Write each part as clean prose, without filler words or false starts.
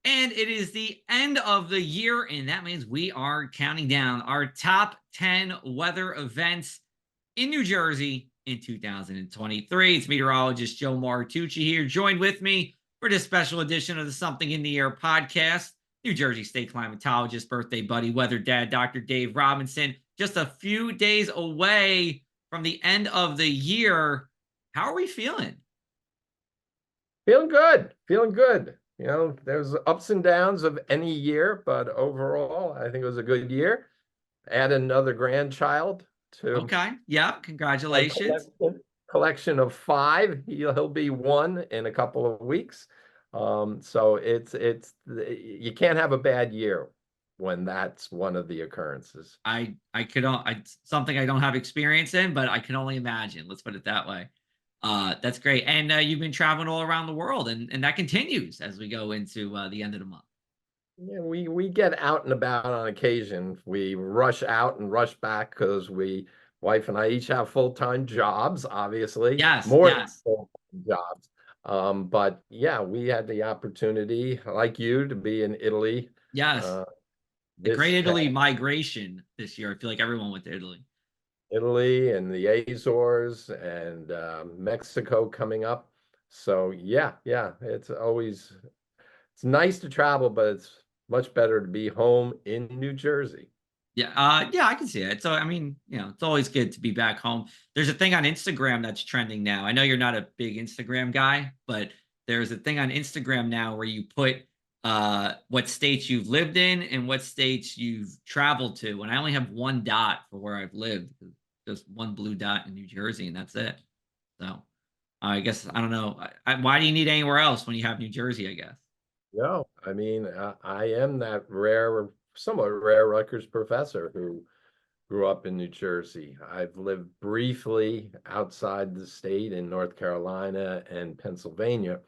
And it is the end of the year, and that means we are counting down our top 10 weather events in New Jersey in 2023. It's meteorologist Joe Martucci here, joined with me for this special edition of the Something in the Air podcast. New Jersey State Climatologist, birthday buddy, weather dad, Dr. Dave Robinson. Just a few days away from the end of the year. How are we feeling? Feeling good, feeling good. There's ups and downs of any year, but overall, I think it was a good year. Add another grandchild to Okay. Yeah. our Congratulations. collection of five. He'll be one in a couple of weeks. So you can't have a bad year when that's one of the occurrences. I could something I don't have experience in, but I can only imagine. Let's put it that way. That's great. And you've been traveling all around the world, and that continues as we go into the end of the month. Yeah, we get out and about on occasion. We rush out and rush back because wife and I each have full-time jobs, obviously, Yes, more than yes, full-time jobs. But yeah, we had the opportunity, like you, to be in Italy yes. uh, The Great this past Italy migration this year. I feel like everyone went to Italy. Italy and the Azores and Mexico coming up. So yeah, it's nice to travel, but it's much better to be home in New Jersey. Yeah, yeah, I can see it. So, I mean, it's always good to be back home. There's a thing on Instagram that's trending now. I know you're not a big Instagram guy, but there's a thing on Instagram now where you put what states you've lived in and what states you've traveled to. And I only have one dot for where I've lived, just one blue dot in New Jersey, and that's it. So, I guess I don't know. Why do you need anywhere else when you have New Jersey? I guess. No, I mean, I am that somewhat rare Rutgers professor who grew up in New Jersey. I've lived briefly outside the state in North Carolina and Pennsylvania,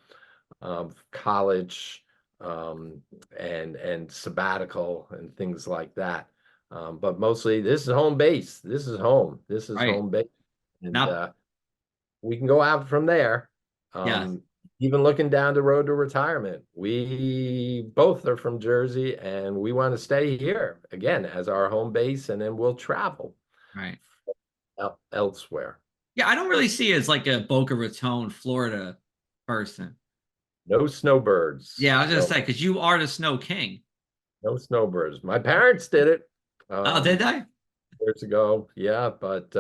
college, and sabbatical and things like that. But mostly this is home base. This is home. This is Right home base. And now, we can go out from there. yes. Even looking down the road to retirement, we both are from Jersey and we want to stay here again as our home base, and then we'll travel Right. elsewhere. Yeah, I don't really see it as like a Boca Raton, Florida person. No snowbirds. Yeah, I was gonna So say because you are the Snow King. no snowbirds. My parents did it Oh, did they? years ago. Yeah, but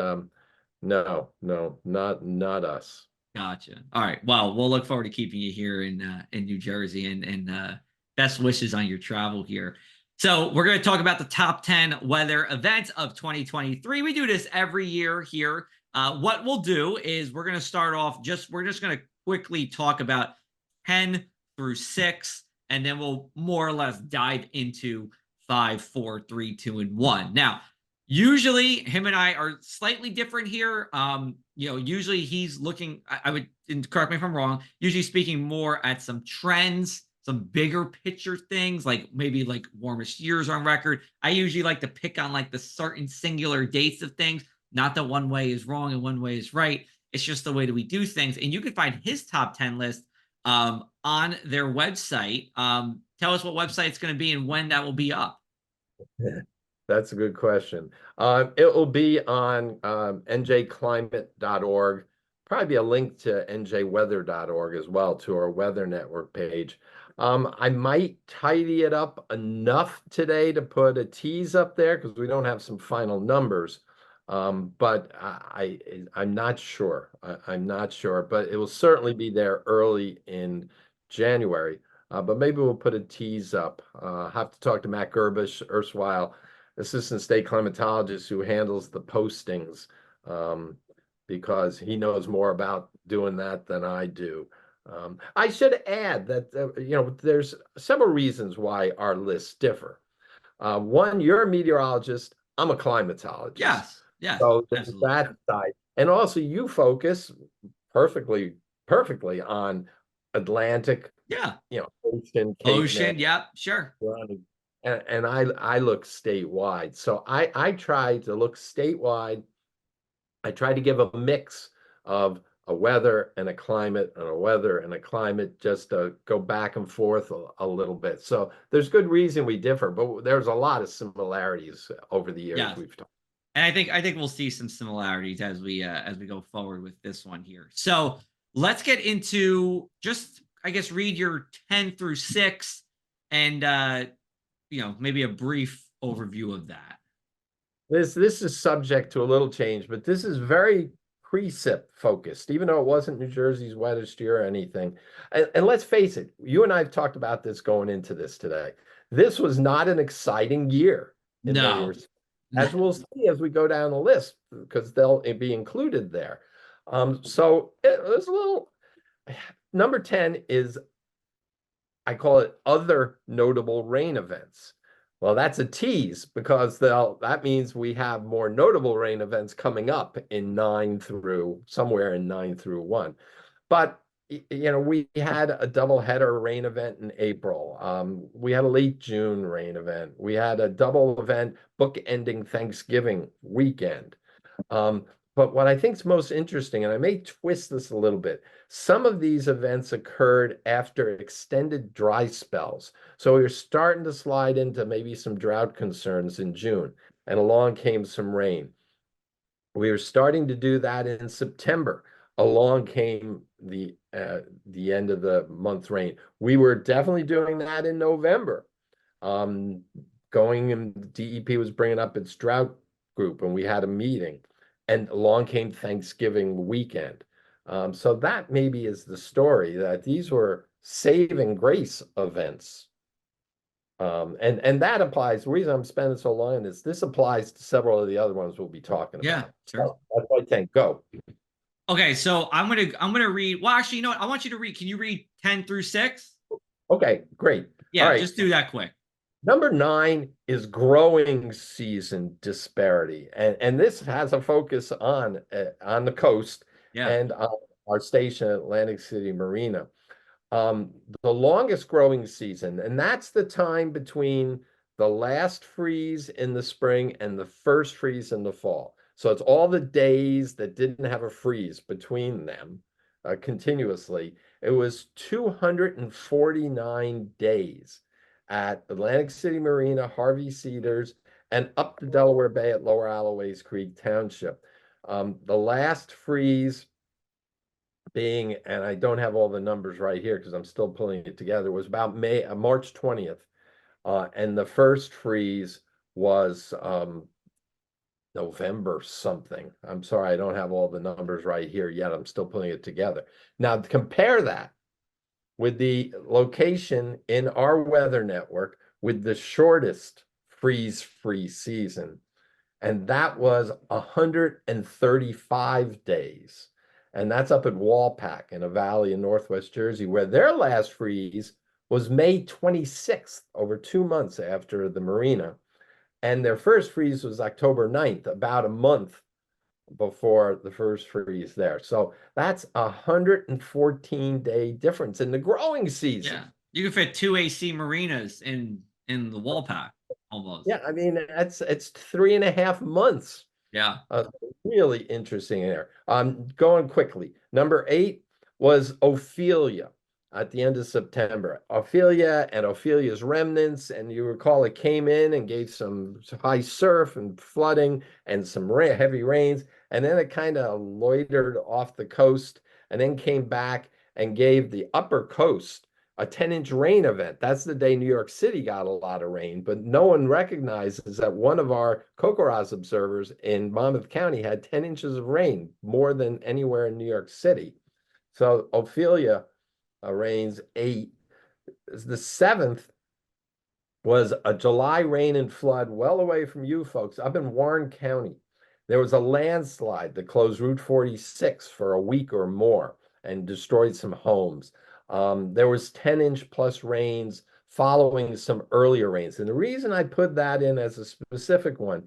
no, not us. Gotcha. All right. Well, we'll look forward to keeping you here in New Jersey and best wishes on your travel here. So we're going to talk about the top 10 weather events of 2023. We do this every year here. What we'll do is we're going to start off we're just going to quickly talk about 10 through 6, and then we'll more or less dive into 5, 4, 3, 2, and 1. Now, usually him and I are slightly different here. Usually he's looking, I would, and correct me if I'm wrong, usually speaking more at some trends, some bigger picture things, like maybe like warmest years on record. I usually like to pick on like the certain singular dates of things. Not that one way is wrong and one way is right. It's just the way that we do things. And you can find his top 10 list on their website. Tell us what website it's going to be and when that will be up. That's a good question. It will be on njclimate.org. Probably be a link to njweather.org as well, to our weather network page. I might tidy it up enough today to put a tease up there because we don't have some final numbers. But I'm not sure. I'm not sure, but it will certainly be there early in January. But maybe we'll put a tease up. Have to talk to Matt Gerbish, erstwhile assistant state climatologist, who handles the postings, because he knows more about doing that than I do. I should add that there's several reasons why our lists differ. One, you're a meteorologist, I'm a climatologist. Yes. Yes. So there's Absolutely. that side. And also you focus perfectly on Atlantic, Yeah. ocean, Cape May. Ocean. Yep. Sure. And I look statewide. So I try to look statewide. I try to give a mix of a weather and a climate and a weather and a climate, just to go back and forth a little bit. So there's good reason we differ, but there's a lot of similarities over the years Yeah. we've talked. And I think we'll see some similarities as we go forward with this one here. So let's get into just, I guess, read your 10 through 6 and maybe a brief overview of that. This is subject to a little change, but this is very precip focused, even though it wasn't New Jersey's wettest year or anything. And let's face it, you and I have talked about this going into this today. This was not an exciting year in many No. respects, as we'll see as we go down the list, because they'll be included there. So it was a little. Number 10 is, I call it other notable rain events. Well, that's a tease because that means we have more notable rain events coming up in 9 through somewhere in 9 through 1. But we had a doubleheader rain event in April. We had a late June rain event. We had a double event bookending Thanksgiving weekend. But what I think is most interesting, and I may twist this a little bit, some of these events occurred after extended dry spells. So we were starting to slide into maybe some drought concerns in June, and along came some rain. We were starting to do that in September. Along came the end of the month rain. We were definitely doing that in November. And DEP was bringing up its drought group, and we had a meeting. And along came Thanksgiving weekend. So that maybe is the story, that these were saving grace events. And that applies. The reason I'm spending so long on this applies to several of the other ones we'll be talking Yeah, about. sure. So that's what I think. Go. Okay, so I'm gonna read. Well, actually, you know what? I want you to read. Can you read 10 through 6? Okay, great. Yeah, all right. just do that quick. Number 9 is growing season disparity, and this has a focus on the coast and our station, Atlantic City Marina. The longest growing season, and that's the time between the last freeze in the spring and the first freeze in the fall. So it's all the days that didn't have a freeze between them continuously. It was 249 days at Atlantic City Marina, Harvey Cedars, and up the Delaware Bay at Lower Alloways Creek Township. The last freeze being, and I don't have all the numbers right here because I'm still pulling it together, was about March 20th. And the first freeze was November something. I'm sorry, I don't have all the numbers right here yet. I'm still putting it together. Now, compare that with the location in our weather network with the shortest freeze-free season, and that was 135 days. And that's up at Walpack in a valley in Northwest Jersey, where their last freeze was May 26th, over 2 months after the marina. And their first freeze was October 9th, about a month before the first freeze there. So that's 114-day difference in the growing season. Yeah, you can fit 2 AC marinas in the wall pack almost. Yeah, I mean, it's 3.5 months. Yeah. Really interesting there. Going quickly. Number 8 was Ophelia at the end of September. Ophelia and Ophelia's remnants, and you recall it came in and gave some high surf and flooding and some heavy rains, and then it kind of loitered off the coast and then came back and gave the upper coast a 10-inch rain event. That's the day New York City got a lot of rain, but no one recognizes that one of our CoCoRaHS observers in Monmouth County had 10 inches of rain, more than anywhere in New York City. So Ophelia rains 8. The 7th was a July rain and flood well away from you folks, up in Warren County. There was a landslide that closed Route 46 for a week or more and destroyed some homes. There was 10-inch plus rains following some earlier rains. And the reason I put that in as a specific one,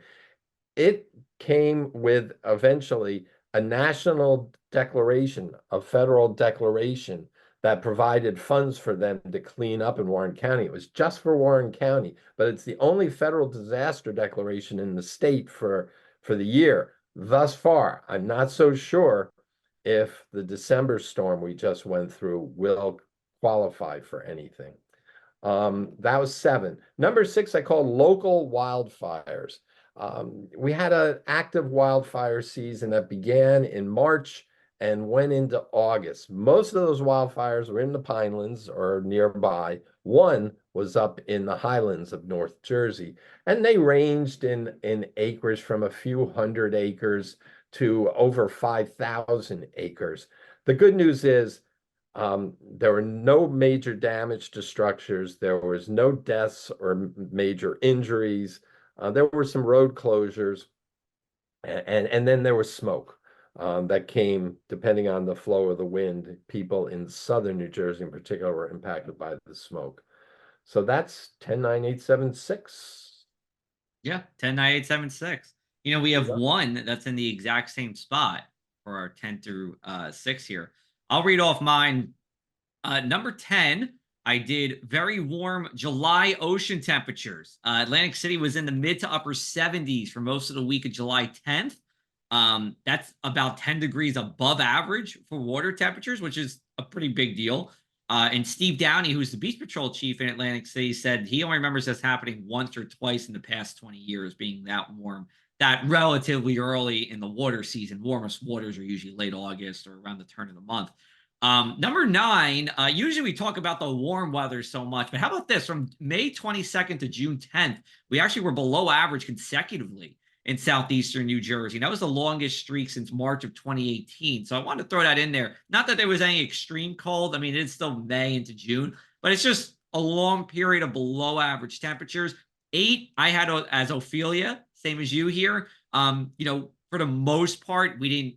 it came with eventually a national declaration, a federal declaration that provided funds for them to clean up in Warren County. It was just for Warren County, but it's the only federal disaster declaration in the state for the year thus far. I'm not so sure if the December storm we just went through will qualify for anything. That was 7. Number 6, I called local wildfires. We had an active wildfire season that began in March and went into August. Most of those wildfires were in the Pinelands or nearby. One was up in the highlands of North Jersey, and they ranged in acres from a few hundred acres to over 5,000 acres. The good news is there were no major damage to structures. There was no deaths or major injuries. There were some road closures, and then there was smoke that came depending on the flow of the wind. People in southern New Jersey in particular were impacted by the smoke. So that's 10-9-8-7-6. Yeah, 10-9-8-7-6. You know, we have Yeah. one that's in the exact same spot for our 10 through 6 here. I'll read off mine. Number 10, I did very warm July ocean temperatures. Atlantic City was in the mid to upper 70s for most of the week of July 10th. That's about 10 degrees above average for water temperatures, which is a pretty big deal. And Steve Downey, who's the Beach Patrol chief in Atlantic City, said he only remembers this happening once or twice in the past 20 years, being that warm, that relatively early in the water season. Warmest waters are usually late August or around the turn of the month. Number 9, usually we talk about the warm weather so much, but how about this? From May 22nd to June 10th, we actually were below average consecutively in southeastern New Jersey. And that was the longest streak since March of 2018. So I wanted to throw that in there. Not that there was any extreme cold. I mean, it's still May into June, but it's just a long period of below average temperatures. 8, I had as Ophelia, same as you here. For the most part, we didn't,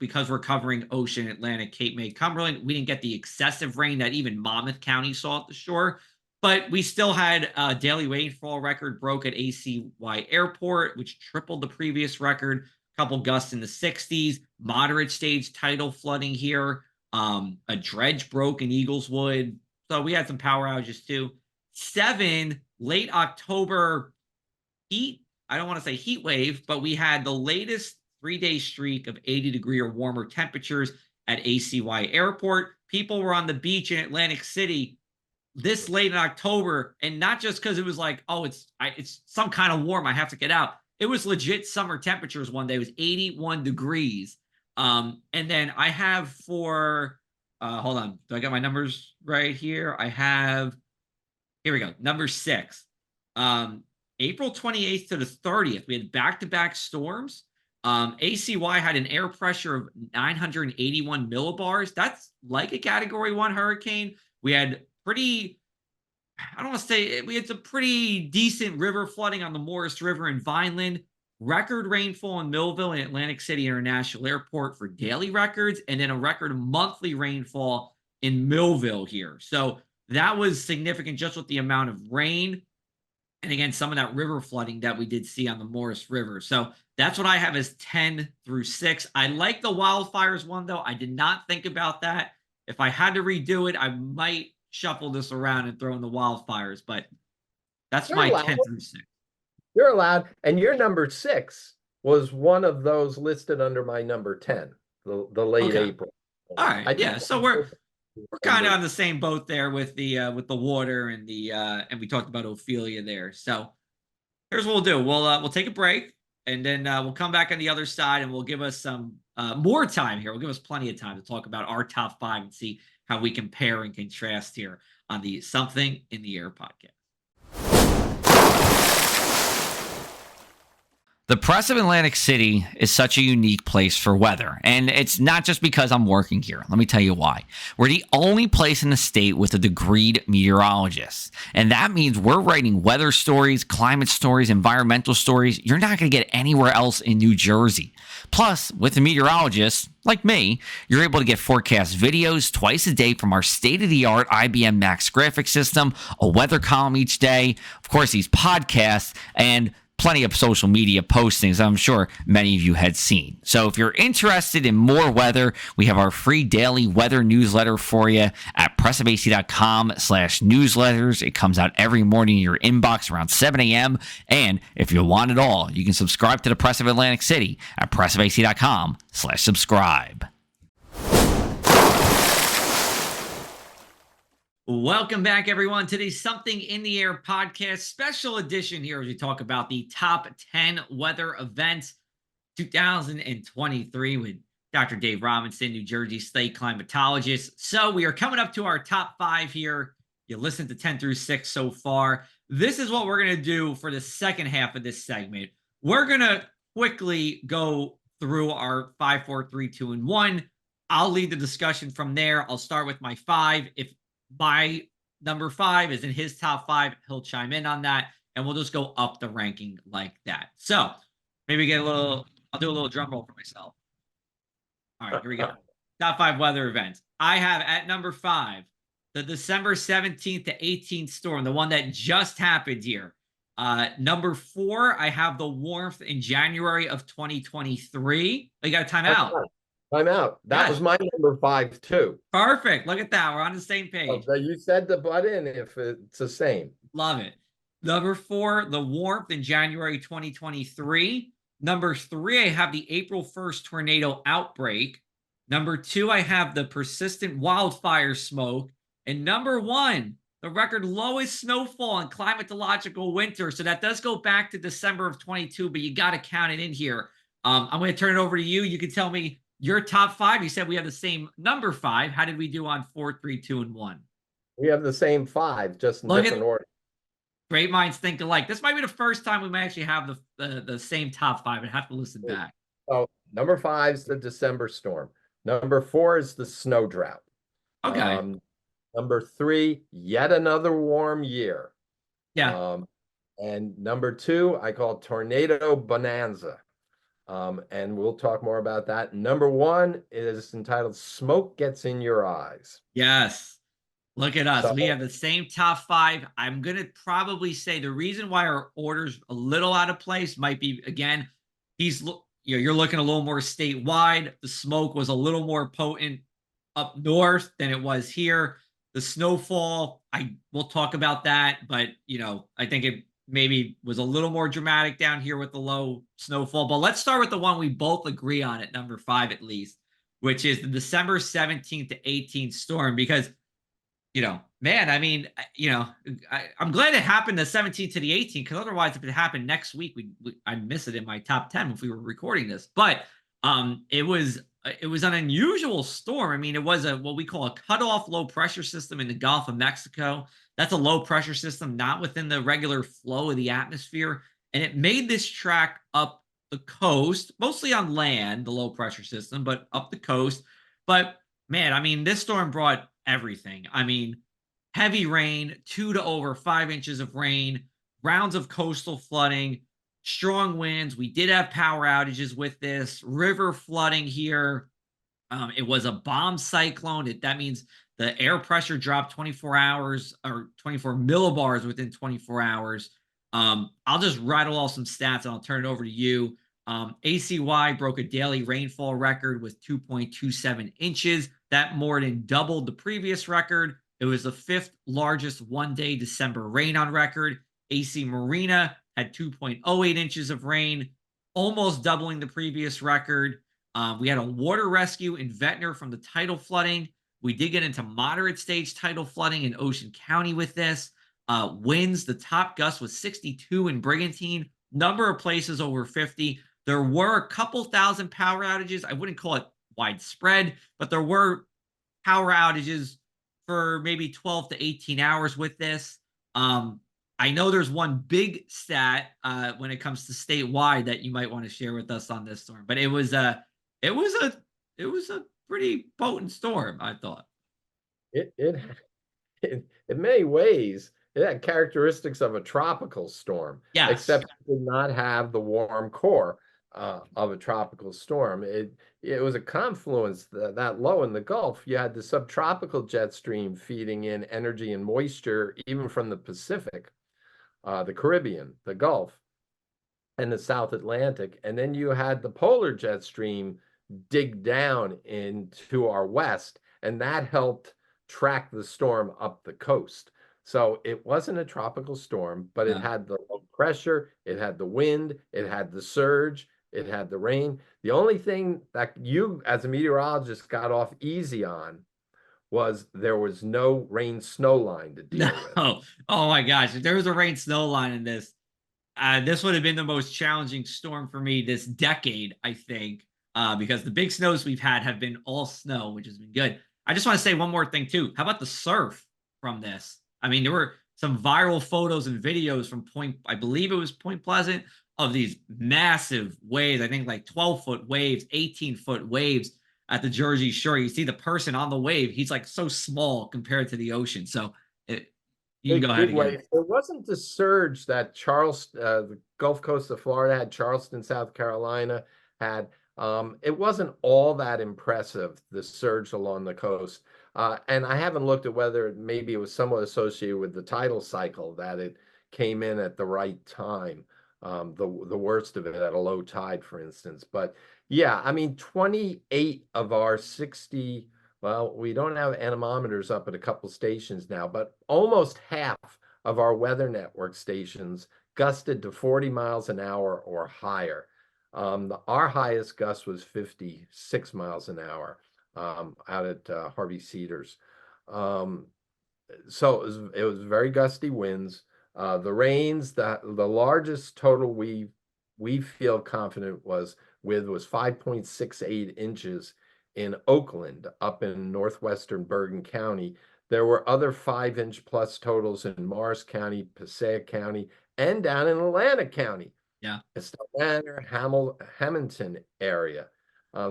because we're covering Ocean, Atlantic, Cape May, Cumberland, we didn't get the excessive rain that even Monmouth County saw at the shore. But we still had a daily rainfall record broke at ACY Airport, which tripled the previous record. A couple gusts in the 60s, moderate stage tidal flooding here. A dredge broke in Eagleswood. So we had some power outages too. 7, late October heat. I don't want to say heat wave, but we had the latest 3-day streak of 80-degree or warmer temperatures at ACY Airport. People were on the beach in Atlantic City this late in October, and not just because it was like, oh, it's some kind of warm, I have to get out. It was legit summer temperatures one day. It was 81 degrees. And then I have for, hold on, do I got my numbers right here? Here we go, number 6. April 28th to the 30th, we had back-to-back storms. ACY had an air pressure of 981 millibars. That's like a Category 1 hurricane. We had we had some pretty decent river flooding on the Morris River in Vineland. Record rainfall in Millville and Atlantic City International Airport for daily records, and then a record monthly rainfall in Millville here. So that was significant just with the amount of rain. And again, some of that river flooding that we did see on the Morris River. So that's what I have as 10 through 6. I like the wildfires one, though. I did not think about that. If I had to redo it, I might shuffle this around and throw in the wildfires, but that's my 10 through 6. You're allowed. And your number 6 was one of those listed under my number 10, the late April. All right. Yeah. So we're kind of on the same boat there with the water and and we talked about Ophelia there. So here's what we'll do. We'll take a break, and then we'll come back on the other side, and we'll give us some more time here. We'll give us plenty of time to talk about our top 5 and see how we compare and contrast here on the Something in the Air podcast. The press of Atlantic City is such a unique place for weather, and it's not just because I'm working here. Let me tell you why. We're the only place in the state with a degreed meteorologist, and that means we're writing weather stories, climate stories, environmental stories you're not going to get anywhere else in New Jersey. Plus, with a meteorologist like me, you're able to get forecast videos twice a day from our state-of-the-art IBM Max graphic system, a weather column each day, of course, these podcasts, and plenty of social media postings I'm sure many of you had seen. So if you're interested in more weather, we have our free daily weather newsletter for you at pressafac.com/newsletters. It comes out every morning in your inbox around 7 a.m. And if you want it all, you can subscribe to the Press of Atlantic City at pressafac.com/subscribe. Welcome back, everyone. Today's Something in the Air podcast special edition here as we talk about the top 10 weather events 2023 with Dr. Dave Robinson, New Jersey State Climatologist. So we are coming up to our top five here. You listened to 10 through 6 so far. This is what we're going to do for the second half of this segment. We're going to quickly go through our 5, 4, 3, 2, and 1. I'll lead the discussion from there. I'll start with my 5. If my number 5 is in his top 5, he'll chime in on that, and we'll just go up the ranking like that. So maybe get a little, I'll do a little drum roll for myself. All right, here we go. Top 5 weather events. I have at number 5, the December 17th to 18th storm, the one that just happened here. Number 4, I have the warmth in January of 2023. You got a timeout. I'm out. That was my number 5 too. Perfect. Look at that. We're on the same page. You said the butt in if it's the same. Love it. Number 4, the warmth in January 2023. Number 3, I have the April 1st tornado outbreak. Number 2, I have the persistent wildfire smoke. And number 1, the record lowest snowfall in climatological winter. So that does go back to December of 22, but you got to count it in here. I'm going to turn it over to you. You can tell me your top 5. You said we have the same number 5. How did we do on 4, 3, 2, and 1? We have the same 5, just in different order. Great minds think alike. This might be the first time we might actually have the same top 5. I'd have to listen back. So number 5 is the December storm. Number 4 is the snow drought. Okay. Number 3, yet another warm year. Yeah. And number 2, I call tornado bonanza. And we'll talk more about that. Number 1 is entitled Smoke Gets in Your Eyes. Yes. Look at us. We have the same top 5. I'm going to probably say the reason why our order's a little out of place might be, again, you're looking a little more statewide. The smoke was a little more potent up north than it was here. The snowfall, we'll talk about that, but I think it maybe was a little more dramatic down here with the low snowfall. But let's start with the one we both agree on at number 5 at least, which is the December 17th to 18th storm, because man, I mean, I'm glad it happened the 17th to the 18th, because otherwise, if it happened next week, I'd miss it in my top 10 if we were recording this. But it was an unusual storm. I mean, it was what we call a cutoff low pressure system in the Gulf of Mexico. That's a low pressure system not within the regular flow of the atmosphere, and it made this track up the coast, mostly on land, the low pressure system, but up the coast. But man, I mean, this storm brought everything. I mean, heavy rain, 2 to over 5 inches of rain, rounds of coastal flooding, strong winds. We did have power outages with this, river flooding here. It was a bomb cyclone. That means the air pressure dropped 24 hours or 24 millibars within 24 hours. I'll just rattle off some stats and I'll turn it over to you. ACY broke a daily rainfall record with 2.27 inches. That more than doubled the previous record. It was the 5th largest one-day December rain on record. AC Marina had 2.08 inches of rain, almost doubling the previous record. We had a water rescue in Ventnor from the tidal flooding. We did get into moderate stage tidal flooding in Ocean County with this. Winds, the top gust was 62 in Brigantine. Number of places over 50. There were a couple thousand power outages. I wouldn't call it widespread, but there were power outages for maybe 12 to 18 hours with this. I know there's one big stat when it comes to statewide that you might want to share with us on this storm, but it was a pretty potent storm, I thought. In many ways, it had characteristics of a tropical storm, except it did not have the warm core of a tropical storm. It was a confluence that low in the Gulf. You had the subtropical jet stream feeding in energy and moisture, even from the Pacific, the Caribbean, the Gulf, and the South Atlantic. And then you had the polar jet stream dig down into our west, and that helped track the storm up the coast. So it wasn't a tropical storm, but it had the low pressure, it had the wind, it had the surge, it had the rain. The only thing that you, as a meteorologist, got off easy on was there was no rain snow line to No. deal with. Oh my gosh. If there was a rain snow line in this, this would have been the most challenging storm for me this decade, I think, because the big snows we've had have been all snow, which has been good. I just want to say one more thing, too. How about the surf from this? I mean, there were some viral photos and videos from I believe it was Point Pleasant, of these massive waves. I think like 12-foot waves, 18-foot waves at the Jersey Shore. You see the person on the wave, he's like so small compared to the ocean. So you can go ahead Big again. wave. It wasn't the surge that the Gulf Coast of Florida had, Charleston, South Carolina had. It wasn't all that impressive, the surge along the coast. And I haven't looked at whether maybe it was somewhat associated with the tidal cycle, that it came in at the right time, the worst of it at a low tide, for instance. But yeah, I mean, 28 of our 60, well, we don't have anemometers up at a couple stations now, but almost half of our weather network stations gusted to 40 miles an hour or higher. Our highest gust was 56 miles an hour out at Harvey Cedars. Um, so it was very gusty winds. The rains, the largest total we feel confident was 5.68 inches in Oakland, up in northwestern Bergen County. There were other 5-inch plus totals in Morris County, Passaic County, and down in Atlantic County. Yeah. Estelle Manor, Hamilton area.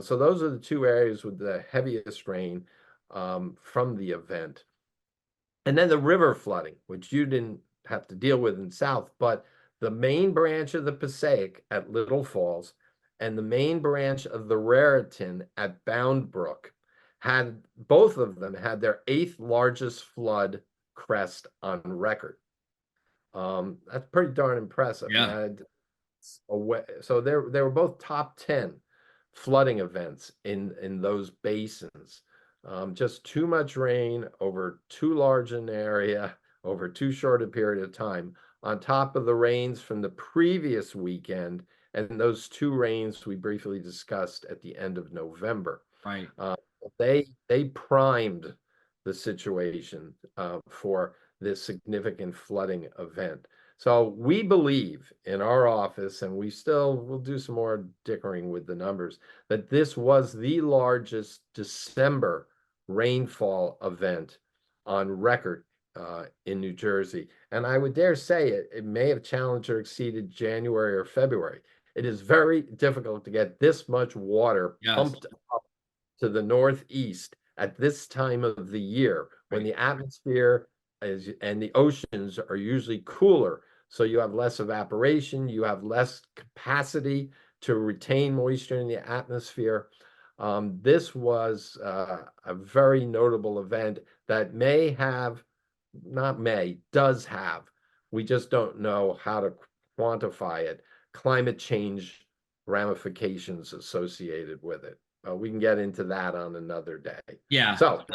So those are the two areas with the heaviest rain from the event. And then the river flooding, which you didn't have to deal with in South, but the main branch of the Passaic at Little Falls and the main branch of the Raritan at Bound Brook had, both of them had their 8th largest flood crest on record. That's pretty darn impressive. Yeah. Now, so they were both top 10 flooding events in those basins. Just too much rain over too large an area over too short a period of time, on top of the rains from the previous weekend and those two rains we briefly discussed at the end of November. Right. Uh, they primed the situation for this significant flooding event. So we believe in our office, and we'll do some more dickering with the numbers, that this was the largest December rainfall event on record in New Jersey. And I would dare say it may have challenged or exceeded January or February. It is very difficult to get this much water Yes. pumped up to the northeast at this time of the year, when Right. the atmosphere and the oceans are usually cooler. So you have less evaporation, you have less capacity to retain moisture in the atmosphere. This was a very notable event that does have, we just don't know how to quantify it, climate change ramifications associated with it. We can get into that on another day. Yeah. So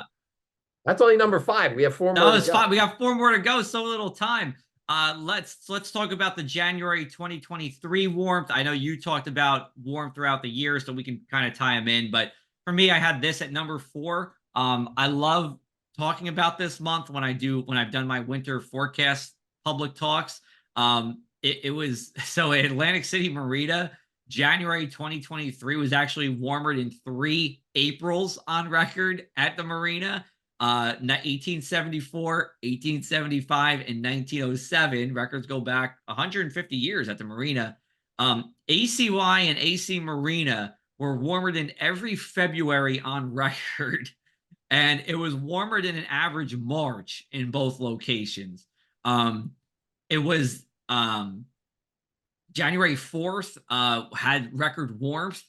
that's only number 5. We have 4 No, more to it's fine. go. We got 4 more to go. So little time. Let's talk about the January 2023 warmth. I know you talked about warmth throughout the year, so we can kind of tie them in. But for me, I had this at number 4. I love talking about this month when I've done my winter forecast public talks. It was so in Atlantic City Marina, January 2023 was actually warmer than 3 Aprils on record at the marina. 1874, 1875, and 1907. Records go back 150 years at the marina. ACY and AC Marina were warmer than every February on record, and it was warmer than an average March in both locations. It was January 4th had record warmth.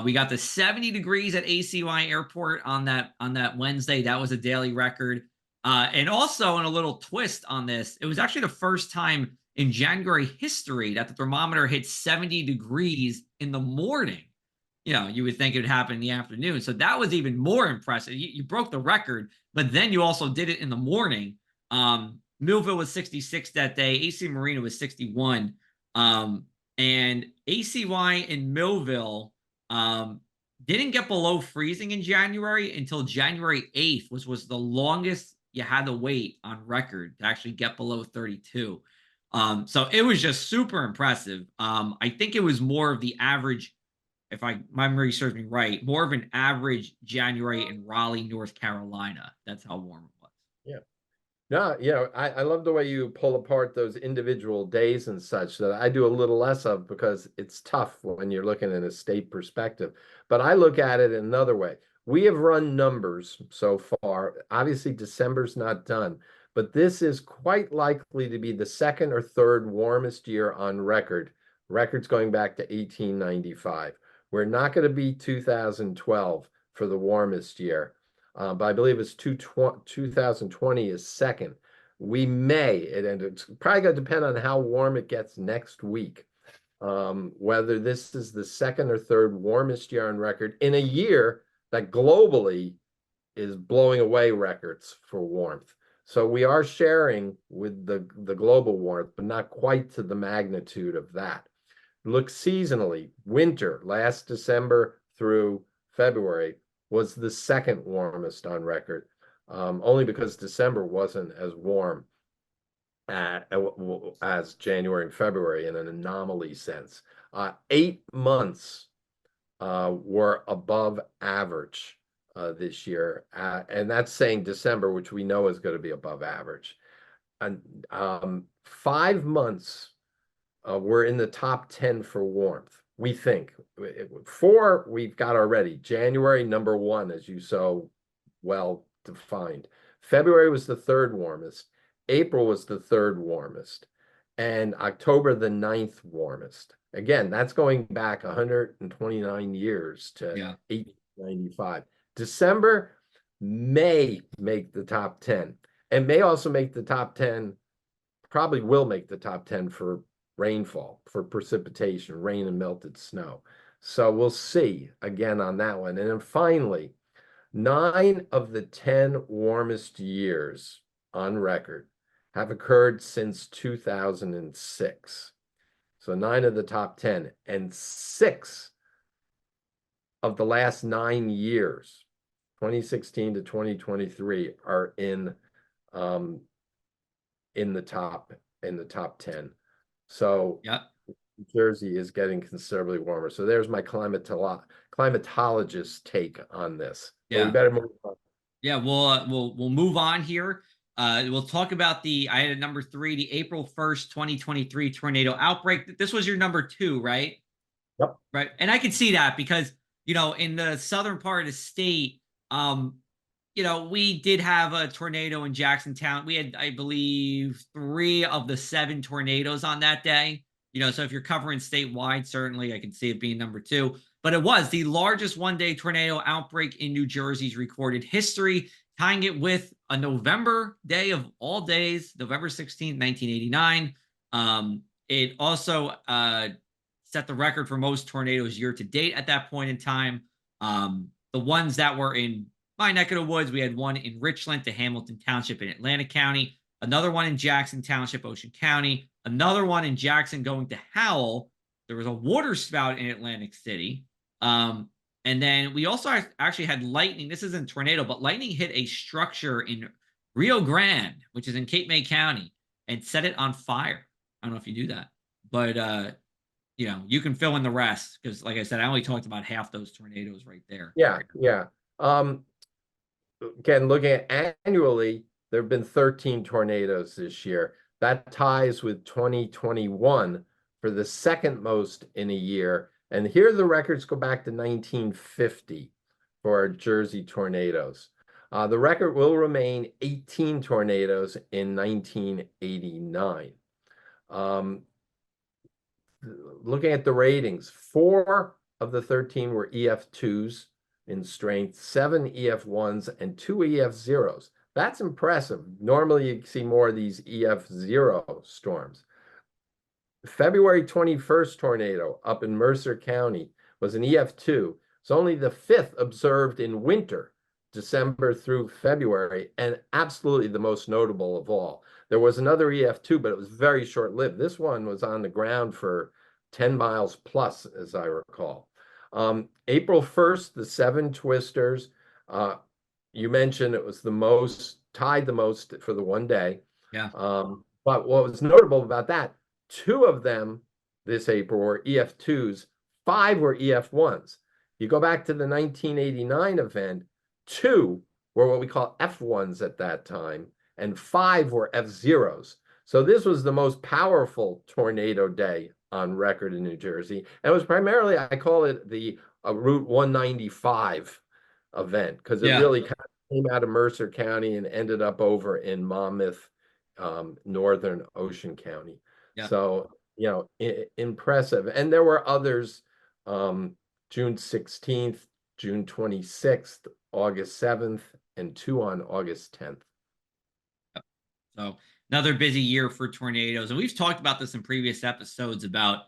We got the 70 degrees at ACY Airport on that Wednesday. That was a daily record. And also, in a little twist on this, it was actually the first time in January history that the thermometer hit 70 degrees in the morning. You would think it would happen in the afternoon. So that was even more impressive. You broke the record, but then you also did it in the morning. Millville was 66 that day. AC Marina was 61. And ACY in Millville, didn't get below freezing in January until January 8th, which was the longest you had to wait on record to actually get below 32. So it was just super impressive. I think it was more of the average, if my memory serves me right, more of an average January in Raleigh, North Carolina. That's how warm it was. Yeah. No, I love the way you pull apart those individual days and such that I do a little less of because it's tough when you're looking at a state perspective. But I look at it another way. We have run numbers so far. Obviously, December's not done, but this is quite likely to be the second or third warmest year on record. Records going back to 1895. We're not going to be 2012 for the warmest year. But I believe it's 2020 is second. We may, and it's probably going to depend on how warm it gets next week, whether this is the second or third warmest year on record in a year that globally is blowing away records for warmth. So we are sharing with the global warmth, but not quite to the magnitude of that. Look seasonally, winter, last December through February, was the second warmest on record, only because December wasn't as warm as January and February in an anomaly sense. 8 months were above average this year, and that's saying December, which we know is going to be above average. And 5 months were in the top 10 for warmth. We think 4 we've got already. January, number 1, as you so well defined. February was the third warmest. April was the third warmest. And October, the 9th warmest. Again, that's going back 129 years to 1895. December may make the top 10 and may also make the top 10, probably will make the top 10 for rainfall, for precipitation, rain and melted snow. So we'll see again on that one. And then finally, 9 of the 10 warmest years on record have occurred since 2006. So 9 of the top 10, and 6 of the last 9 years, 2016 to 2023, are in the top 10. So New Jersey is getting considerably warmer. So there's my climatologist take on this. But we better move on. Yeah, we'll move on here. We'll talk about I had a number 3, the April 1st, 2023 tornado outbreak. This was your number 2, right? Yep. Right. And I can see that because, in the southern part of the state, we did have a tornado in Jacksontown. We had, I believe, 3 of the 7 tornadoes on that day. So if you're covering statewide, certainly I can see it being number 2. But it was the largest one-day tornado outbreak in New Jersey's recorded history, tying it with a November day of all days, November 16th, 1989. It also set the record for most tornadoes year to date at that point in time. The ones that were in my neck of the woods, we had one in Richland to Hamilton Township in Atlantic County, another one in Jackson Township, Ocean County, another one in Jackson going to Howell. There was a water spout in Atlantic City. And then we also actually had lightning. This isn't a tornado, but lightning hit a structure in Rio Grande, which is in Cape May County, and set it on fire. I don't know if you do that, but you can fill in the rest because, like I said, I only talked about half those tornadoes right there. Yeah. Again, looking at annually, there have been 13 tornadoes this year. That ties with 2021 for the second most in a year. And here the records go back to 1950 for Jersey tornadoes. The record will remain 18 tornadoes in 1989. Looking at the ratings, 4 of the 13 were EF2s in strength, 7 EF1s, and 2 EF0s. That's impressive. Normally you see more of these EF0 storms. February 21st tornado up in Mercer County was an EF2. It's only the 5th observed in winter, December through February, and absolutely the most notable of all. There was another EF2, but it was very short-lived. This one was on the ground for 10 miles plus, as I recall. April 1st, the seven twisters. Uh, you mentioned it was tied the most for the one day. Yeah. But what was notable about that, two of them this April were EF2s, five were EF1s. You go back to the 1989 event, two were what we call F1s at that time, and five were F0s. So this was the most powerful tornado day on record in New Jersey. And it was primarily, I call it the Route 195 event, because it Yeah. really kind of came out of Mercer County and ended up over in Monmouth, northern Ocean County. Yeah. So, impressive. And there were others, June 16th, June 26th, August 7th, and two on August 10th. So another busy year for tornadoes. And we've talked about this in previous episodes about,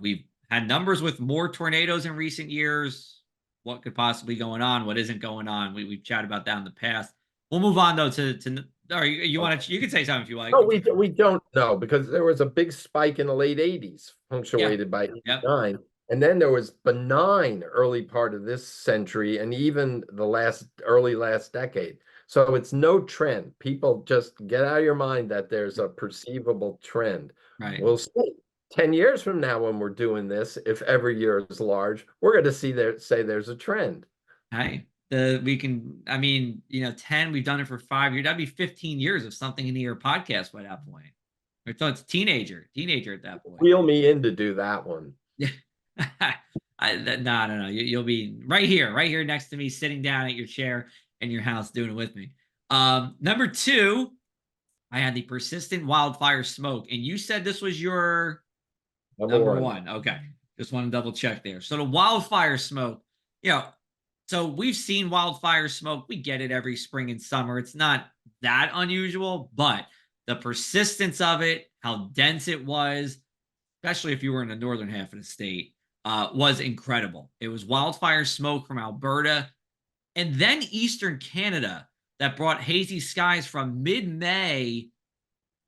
we've had numbers with more tornadoes in recent years. What could possibly going on? What isn't going on? We've chatted about that in the past. We'll move on though to or you want to, you can say something if you like. No, we don't know, because there was a big spike in the late 80s, Yeah. punctuated by Yep. 89. And then there was benign early part of this century and even the early last decade. So it's no trend. People just get out of your mind that there's a perceivable trend. Right. We'll see. 10 years from now, when we're doing this, if every year is large, we're going to say there's a trend. Hey, we can, I mean, 10, we've done it for 5 years. That'd be 15 years of something in the year podcast by that point. So it's teenager at that point. Wheel me in to do that one. Yeah. No. You'll be right here next to me, sitting down at your chair in your house, doing it with me. Number two, I had the persistent wildfire smoke, and you said this was your number Number one. Okay, just want to double check there. So the wildfire smoke, you know, so we've seen wildfire smoke. We get it every spring and summer. It's not that unusual, but the persistence of it, how dense it was, especially if you were in the northern half of the state, was incredible. It was wildfire smoke from Alberta and then eastern Canada that brought hazy skies from mid-May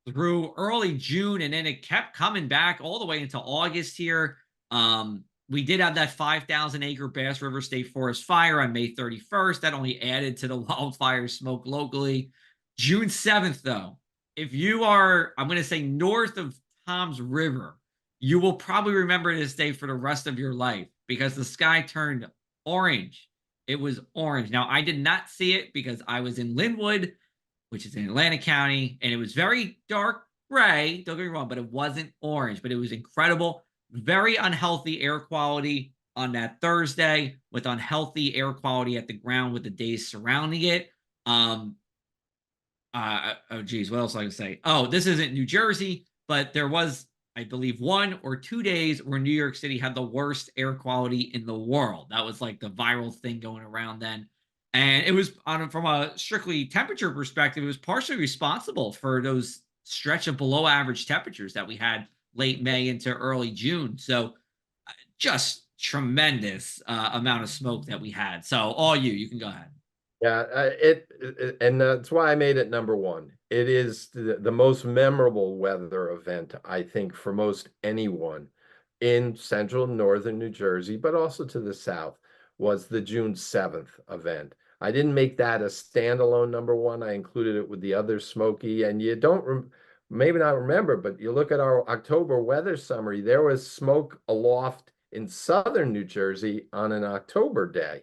through early June, and then it kept coming back all the way into August here. We did have that 5,000 acre Bass River State Forest fire on May 31st. That only added to the wildfire smoke locally. June 7th, though, if you are, I'm going to say north of Tom's River, you will probably remember this day for the rest of your life because the sky turned orange. It was orange. Now, I did not see it because I was in Linwood, which is in Atlantic County, and it was very dark gray. Don't get me wrong, but it wasn't orange, but it was incredible. Very unhealthy air quality on that Thursday, with unhealthy air quality at the ground with the days surrounding it. Oh geez, what else I can say? Oh, this isn't New Jersey, but there was, I believe, 1 or 2 days where New York City had the worst air quality in the world. That was like the viral thing going around then. And it was from a strictly temperature perspective, it was partially responsible for those stretch of below average temperatures that we had late May into early June. So just tremendous amount of smoke that we had. So all you can go ahead. Yeah, and that's why I made it number one. It is the most memorable weather event, I think, for most anyone in central and northern New Jersey, but also to the south, was the June 7th event. I didn't make that a standalone number one. I included it with the other smoky, and you don't maybe not remember, but you look at our October weather summary, there was smoke aloft in southern New Jersey on an October day.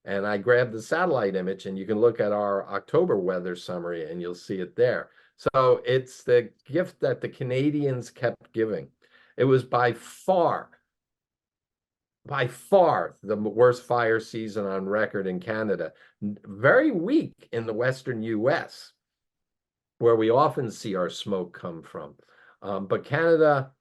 And I grabbed the satellite image, and you can look at our October weather summary and you'll see it there. So it's the gift that the Canadians kept giving. It was by far the worst fire season on record in Canada. Very weak in the Western US, where we often see our smoke come from. But Canada,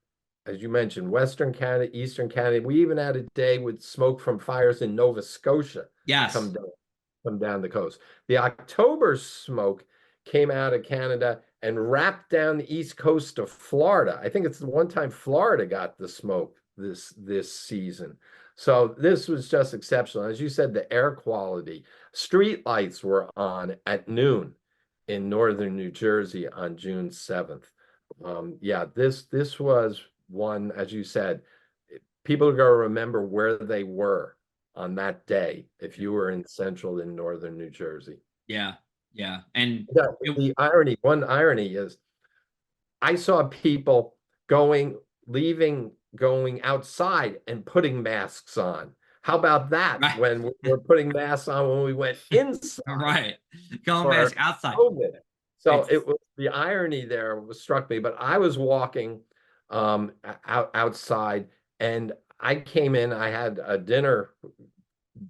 as you mentioned, Western Canada, Eastern Canada, we even had a day with smoke from fires in Nova Scotia Yes. come down the coast. The October smoke came out of Canada and wrapped down the east coast of Florida. I think it's the one time Florida got the smoke this season. So this was just exceptional. As you said, the air quality, street lights were on at noon in northern New Jersey on June 7th. Yeah, this was one, as you said, people are going to remember where they were on that day if you were in central and northern New Jersey. Yeah, yeah, and Yeah, it, one irony is I saw people leaving, going outside and putting masks on. How about that right, when we were putting masks on when we went inside right, going mask for outside. COVID? So It's it was the irony there was struck me, but I was walking outside and I came in, I had a dinner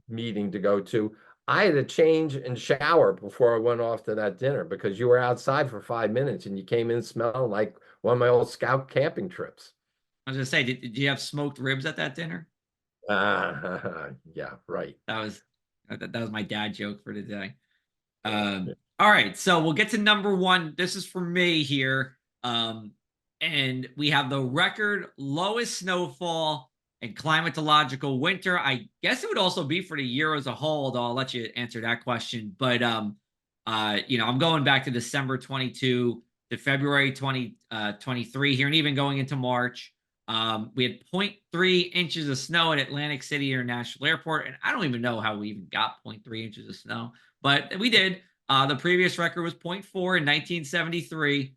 meeting to go to. I had to change and shower before I went off to that dinner because you were outside for 5 minutes and you came in smelling like one of my old scout camping trips. I was gonna say, did you have smoked ribs at that dinner? Yeah, right. That was my dad joke for today. All right, so we'll get to number one. This is for me here. And we have the record lowest snowfall and climatological winter. I guess it would also be for the year as a whole, though I'll let you answer that question. But I'm going back to December 22 to February 2023 here, and even going into March. We had zero point 0.3 inches of snow at Atlantic City International Airport, and I don't even know how we even got 0.3 inches of snow, but we did. The previous record was zero point 0.4 in 1973.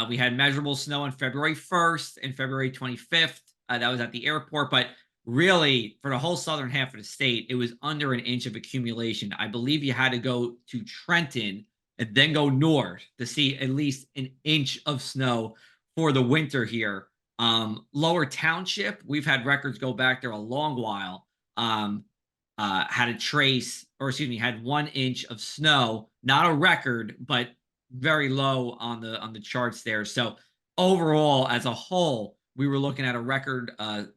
We had measurable snow on February 1st and February 25th. That was at the airport, but really for the whole southern half of the state, it was under an inch of accumulation. I believe you had to go to Trenton and then go north to see at least an inch of snow for the winter here. Lower Township, we've had records go back there a long while. Had a trace, or excuse me, had 1 inch of snow, not a record, but very low on the charts there. So overall, as a whole, we were looking at a record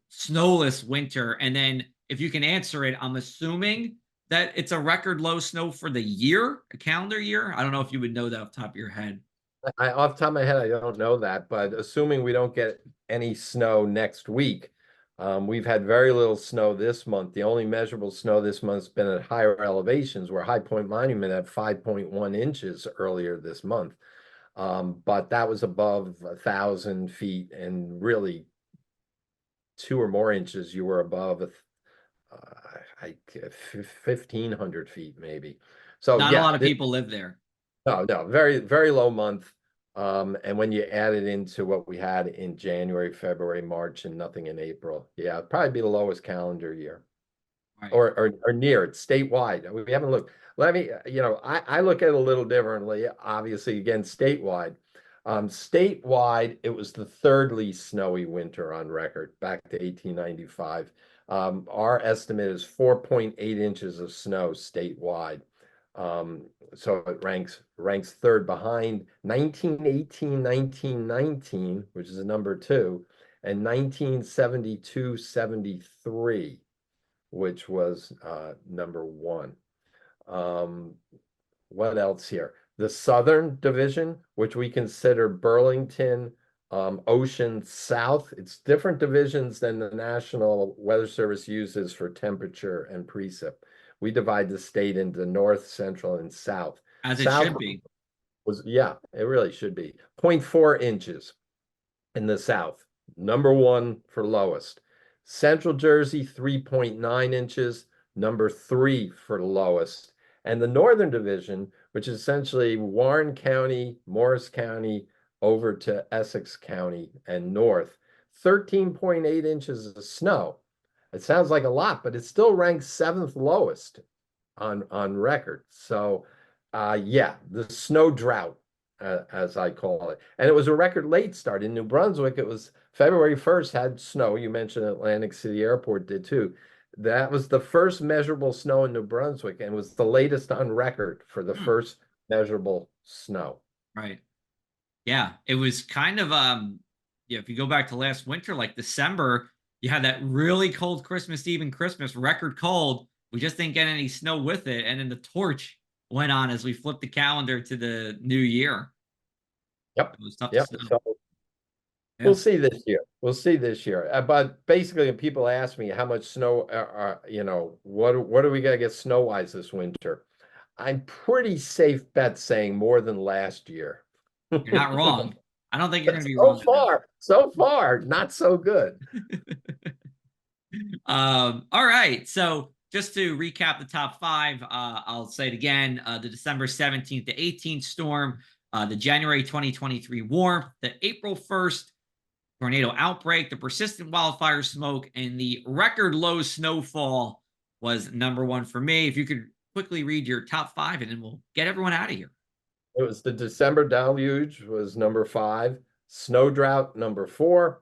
snowless winter. And then if you can answer it, I'm assuming that it's a record low snow for the year, a calendar year. I don't know if you would know that off the top of your head. Off the top of my head, I don't know that, but assuming we don't get any snow next week, we've had very little snow this month. The only measurable snow this month's been at higher elevations, where High Point Monument had 5.1 inches earlier this month. But that was above 1,000 feet, and really 2 or more inches, you were above 1,500 feet maybe. So Not a yeah, lot of people live there. no, very, very low month. And when you add it into what we had in January, February, March, and nothing in April, yeah, it'd probably be the lowest calendar year, Right. or near it, statewide. We haven't looked. Let me, I look at it a little differently. Obviously, again, statewide. Statewide, it was the third least snowy winter on record back to 1895. Our estimate is 4.8 inches of snow statewide. So it ranks third behind 1918, 1919, which is a number two, and 1972, 73, which was number one. Um, what else here? The Southern Division, which we consider Burlington, Ocean South. It's different divisions than the National Weather Service uses for temperature and precip. We divide the state into North, Central, and South. As it South should be. yeah, it really should be 0.4 inches in the South, number one for lowest. Central Jersey, 3.9 inches, number three for lowest. And the Northern Division, which is essentially Warren County, Morris County, over to Essex County and north, 13.8 inches of snow. It sounds like a lot, but it still ranks seventh lowest on record. So, yeah, the snow drought, as I call it. And it was a record late start. In New Brunswick, it was February 1st had snow. You mentioned Atlantic City Airport did too. That was the first measurable snow in New Brunswick and was the latest on record for the Hmm, first measurable snow. right. Yeah, it was kind of yeah, if you go back to last winter, like December, you had that really cold Christmas Eve and Christmas, record cold. We just didn't get any snow with it. And then the torch went on as we flipped the calendar to the new year. Yep. It was tough to Yep. snow. So Yeah. we'll see this year. We'll see this year. But basically, when people ask me how much snow, what are we gonna get snow wise this winter? I'm pretty safe bet saying more than last year. You're not wrong. I don't think you're going to be So wrong on that. far, not so good. All right. So just to recap the top five, I'll say it again: the December 17th to 18th storm, the January 2023 warmth, the April 1st tornado outbreak, the persistent wildfire smoke, and the record low snowfall was number one for me. If you could quickly read your top five, and then we'll get everyone out of here. It was the December deluge was number 5, snow drought number 4,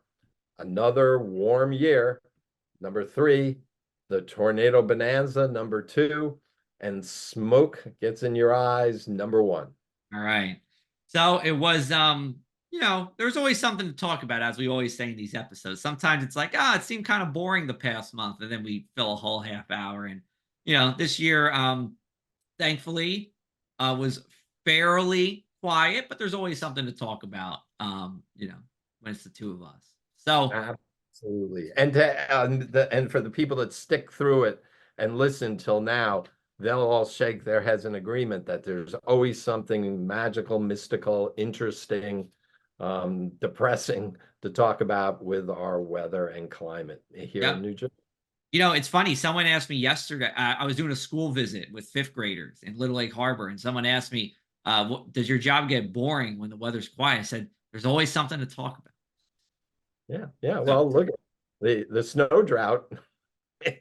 another warm year number 3, the tornado bonanza number 2, and smoke gets in your eyes number 1. All right. So it was there's always something to talk about, as we always say in these episodes. Sometimes it's like, it seemed kind of boring the past month, and then we fill a whole half hour. And this year, thankfully, was fairly quiet, but there's always something to talk about, when it's the two of us. So Absolutely. And and for the people that stick through it and listen till now, they'll all shake their heads in agreement that there's always something magical, mystical, interesting, depressing to talk about with our weather and climate here yeah. in New Jersey. It's funny. Someone asked me yesterday. I was doing a school visit with fifth graders in Little Lake Harbor, and someone asked me, does your job get boring when the weather's quiet?" I said, "There's always something to talk about." Yeah, yeah. So, Well, look at the snow drought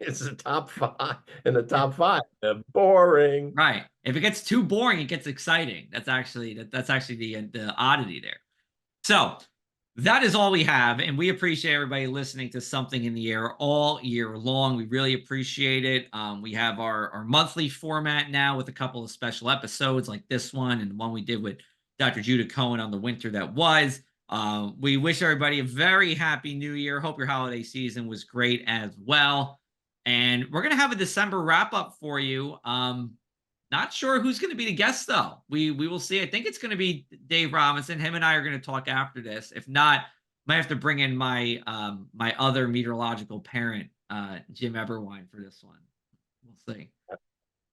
is the top 5 in the top 5. They're boring. right. If it gets too boring, it gets exciting. That's actually the oddity there. So that is all we have, and we appreciate everybody listening to Something in the Air all year long. We really appreciate it. We have our monthly format now with a couple of special episodes like this one and the one we did with Dr. Judah Cohen on the winter that was. We wish everybody a very happy New Year. Hope your holiday season was great as well. And we're gonna have a December wrap up for you. Not sure who's going to be the guest though. We will see. I think it's going to be Dave Robinson. Him and I are going to talk after this. If not, might have to bring in my my other meteorological parent, Jim Eberwine, for this one. We'll see.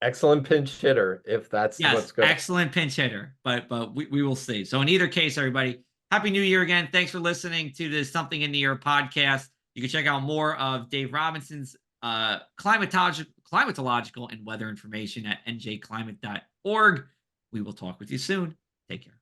Excellent pinch hitter, if that's Yes, what's going. excellent pinch hitter, but we will see. So in either case, everybody, happy New Year again. Thanks for listening to the Something in the Air podcast. You can check out more of Dave Robinson's climatological and weather information at njclimate.org. We will talk with you soon. Take care.